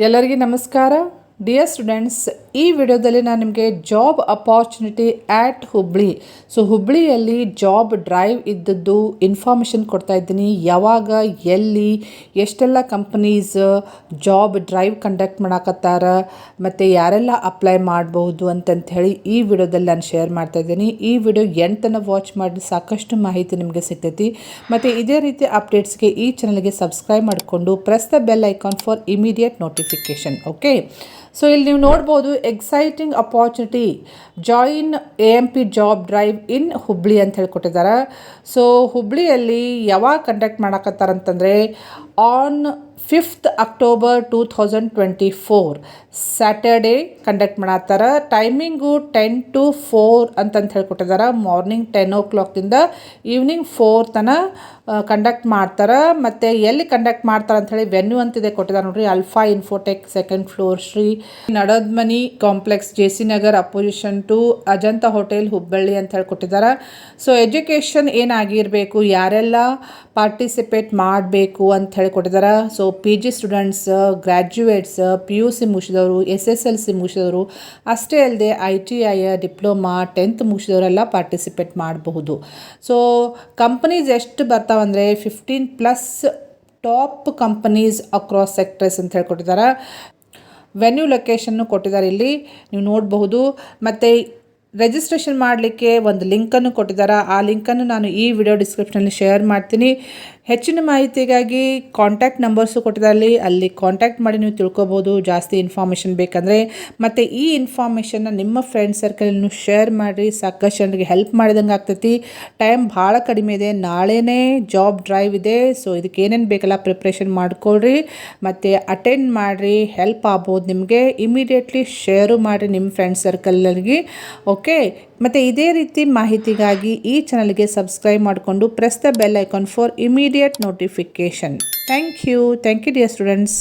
ಎಲ್ಲರಿಗೂ ನಮಸ್ಕಾರ dear students. ಈ ವಿಡಿಯೋದಲ್ಲಿ ನಾನು ನಿಮಗೆ ಜಾಬ್ ಅಪಾರ್ಚುನಿಟಿ ಆಟ್ ಹುಬ್ಳಿ, ಹುಬ್ಳಿಯಲ್ಲಿ ಜಾಬ್ ಡ್ರೈವ್ ಇದ್ದದ್ದು ಇನ್ಫಾರ್ಮೇಷನ್ ಕೊಡ್ತಾ ಇದ್ದೀನಿ. ಯಾವಾಗ, ಎಲ್ಲಿ, ಎಷ್ಟೆಲ್ಲ ಕಂಪನೀಸ್ ಜಾಬ್ ಡ್ರೈವ್ ಕಂಡಕ್ಟ್ ಮಾಡಕತ್ತಾರ ಮತ್ತು ಯಾರೆಲ್ಲ ಅಪ್ಲೈ ಮಾಡಬಹುದು ಅಂತಂತ ಹೇಳಿ ಈ ವಿಡಿಯೋದಲ್ಲಿ ನಾನು ಶೇರ್ ಮಾಡ್ತಾ ಇದ್ದೀನಿ. ಈ ವಿಡಿಯೋ ಎಂಟನ್ನು ವಾಚ್ ಮಾಡಿ ಸಾಕಷ್ಟು ಮಾಹಿತಿ ನಿಮಗೆ ಸಿಗ್ತೈತಿ. ಮತ್ತು ಇದೇ ರೀತಿ ಅಪ್ಡೇಟ್ಸ್ಗೆ ಈ ಚಾನಲ್ಗೆ ಸಬ್ಸ್ಕ್ರೈಬ್ ಮಾಡಿಕೊಂಡು press the bell icon for immediate notification. Okay, ಇಲ್ಲಿ ನೀವು ನೋಡ್ಬೋದು exciting opportunity join AMP job drive in Hubli ಅಂತ ಹೇಳ್ಕೊಟ್ಟಿದ್ದಾರೆ. ಹುಬ್ಳಿಯಲ್ಲಿ ಯಾವಾಗ ಕಂಡಕ್ಟ್ ಮಾಡಕತ್ತಾರಂತಂದರೆ on 5th October 2024 Saturday conduct ಮಾಡತ್ತಾರ. ಟೈಮಿಂಗು 10 to 4 ಅಂತಂತ ಹೇಳ್ಕೊಟ್ಟಿದ್ದಾರೆ. ಮಾರ್ನಿಂಗ್ 10 o'clock ಈವ್ನಿಂಗ್ 4 ತನಕ ಕಂಡಕ್ಟ್ ಮಾಡ್ತಾರೆ. ಮತ್ತು ಎಲ್ಲಿ ಕಂಡಕ್ಟ್ ಮಾಡ್ತಾರೆ ಅಂಥೇಳಿ ವೆನ್ಯೂ ಅಂತಿದೆ ಕೊಟ್ಟಿದ್ದಾರೆ ನೋಡ್ರಿ. Alpha Infotech, 2nd floor, Shri Nadadmani complex, JC Nagar, opposition to Ajanta hotel, Hubballi ಅಂತ ಹೇಳ್ಕೊಟ್ಟಿದ್ದಾರೆ. ಎಜುಕೇಷನ್ ಏನಾಗಿರಬೇಕು, ಯಾರೆಲ್ಲ ಪಾರ್ಟಿಸಿಪೇಟ್ ಮಾಡಬೇಕು ಅಂತ ಹೇಳಿಕೊಟ್ಟಿದ್ದಾರೆ. PG students, graduates, PUC ಮುಗಿಸಿದವರು, SSLC ಮುಗಿಸಿದವರು, ಅಷ್ಟೇ ಅಲ್ಲದೆ ITI, ಡಿಪ್ಲೊಮಾ, 10th ಮುಗಿಸಿದವರೆಲ್ಲ ಪಾರ್ಟಿಸಿಪೇಟ್ ಮಾಡಬಹುದು. ಕಂಪನೀಸ್ ಎಷ್ಟು ಬರ್ತಾವಂದರೆ 15+ ಟಾಪ್ ಕಂಪನೀಸ್ ಅಕ್ರಾಸ್ ಸೆಕ್ಟರ್ಸ್ ಅಂತ ಹೇಳ್ಕೊಟ್ಟಿದ್ದಾರೆ. ವೆನ್ಯೂ ಲೊಕೇಶನ್ನು ಕೊಟ್ಟಿದ್ದಾರೆ, ಇಲ್ಲಿ ನೀವು ನೋಡಬಹುದು. ಮತ್ತು ರಿಜಿಸ್ಟ್ರೇಷನ್ ಮಾಡಲಿಕ್ಕೆ ಒಂದು ಲಿಂಕನ್ನು ಕೊಟ್ಟಿದ್ದಾರೆ. ಆ ಲಿಂಕನ್ನು ನಾನು ಈ ವಿಡಿಯೋ ಡಿಸ್ಕ್ರಿಪ್ಷನಲ್ಲಿ ಶೇರ್ ಮಾಡ್ತೀನಿ. ಹೆಚ್ಚಿನ ಮಾಹಿತಿಗಾಗಿ ಕಾಂಟ್ಯಾಕ್ಟ್ ನಂಬರ್ಸು ಕೊಟ್ಟಿದ್ದಾರೆ, ಅಲ್ಲಿ ಕಾಂಟ್ಯಾಕ್ಟ್ ಮಾಡಿ ನೀವು ತಿಳ್ಕೊಬೋದು ಜಾಸ್ತಿ ಇನ್ಫಾರ್ಮೇಷನ್ ಬೇಕಂದರೆ. ಮತ್ತು ಈ ಇನ್ಫಾರ್ಮೇಷನ್ನ ನಿಮ್ಮ ಫ್ರೆಂಡ್ ಸರ್ಕಲನ್ನು ಶೇರ್ ಮಾಡಿರಿ, ಸಾಕಷ್ಟು ಜನರಿಗೆ ಹೆಲ್ಪ್ ಮಾಡಿದಂಗೆ ಆಗ್ತೈತಿ. ಟೈಮ್ ಭಾಳ ಕಡಿಮೆ ಇದೆ, ನಾಳೆನೇ ಜಾಬ್ ಡ್ರೈವ್ ಇದೆ. ಇದಕ್ಕೆ ಏನೇನು ಬೇಕಲ್ಲ ಪ್ರಿಪ್ರೇಷನ್ ಮಾಡ್ಕೊಳ್ರಿ ಮತ್ತು ಅಟೆಂಡ್ ಮಾಡಿರಿ, ಹೆಲ್ಪ್ ಆಗ್ಬೋದು ನಿಮಗೆ. ಇಮಿಡಿಯೇಟ್ಲಿ ಶೇರು ಮಾಡಿರಿ ನಿಮ್ಮ ಫ್ರೆಂಡ್ ಸರ್ಕಲ್ಗೆ. ಓಕೆ, ಮತ್ತು ಇದೇ ರೀತಿ ಮಾಹಿತಿಗಾಗಿ ಈ ಚಾನಲ್ಗೆ ಸಬ್ಸ್ಕ್ರೈಬ್ ಮಾಡಿಕೊಂಡು press the bell icon for immediate notification. Thank you dear students.